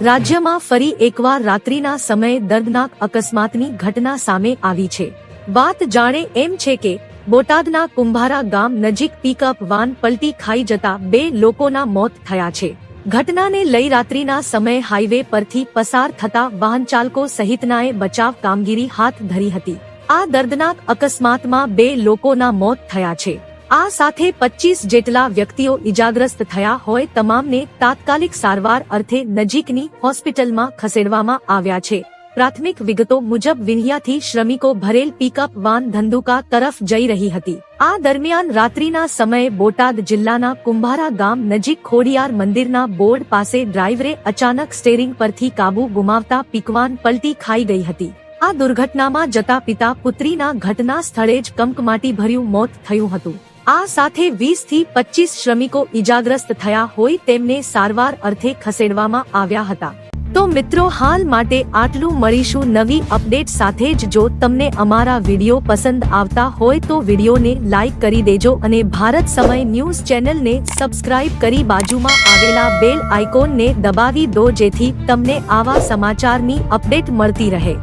રાજ્યમાં ફરી એકવાર રાત્રિના સમયે દર્દનાક અકસ્માતની ઘટના સામે આવી છે। વાત જાણે એમ છે કે બોટાદના કુંભારા ગામ નજીક પિકઅપ વાન પલટી ખાઈ જતા 2 લોકોના મોત થયા છે। ઘટનાને લઈ રાત્રિના સમયે હાઈવે પરથી પસાર થતા વાહન ચાલકો સહિતનાએ બચાવ કામગીરી હાથ ધરી હતી। આ દર્દનાક અકસ્માતમાં 2 લોકોના મોત થયા છે। આ સાથે 25 જેટલા વ્યક્તિઓ ઇજાગ્રસ્ત થયા હોય તમામને તાત્કાલિક સારવાર અર્થે નજીકની હોસ્પિટલમાં ખસેડવામાં આવ્યા છે। પ્રાથમિક વિગતો મુજબ વિંહિયાથી શ્રમિકો ભરેલ પિકઅપ વાન ધંધુકા તરફ જઈ રહી હતી। આ દરમિયાન રાત્રિના સમયે બોટાદ જિલ્લાના કુંભારા ગામ નજીક ખોડિયાર મંદિરના બોર્ડ પાસે ડ્રાઈવરે અચાનક સ્ટેરિંગ પરથી કાબુ ગુમાવતા પિકવાન પલટી ખાઈ ગઈ હતી। આ દુર્ઘટનામાં જતા પિતા પુત્રીના ઘટના સ્થળે જ કમકમાટીભર્યું મોત થયું હતું। આ સાથે 20 થી 25 શ્રમિકો ઇજાગ્રસ્ત થયા હોય તેમને સારવાર અર્થે ખસેડવામાં આવ્યા હતા। તો મિત્રો હાલ માટે આટલું। મળીશું નવી અપડેટ સાથે જ। જો તમને અમારા વિડીયો પસંદ આવતા હોય તો વિડીયોને લાઈક કરી દેજો અને ભારત સમય ન્યૂઝ ચેનલને સબસ્ક્રાઇબ કરી બાજુમાં આવેલા બેલ આઇકોનને દબાવી દો જેથી તમને આવા સમાચારની અપડેટ મળતી રહે।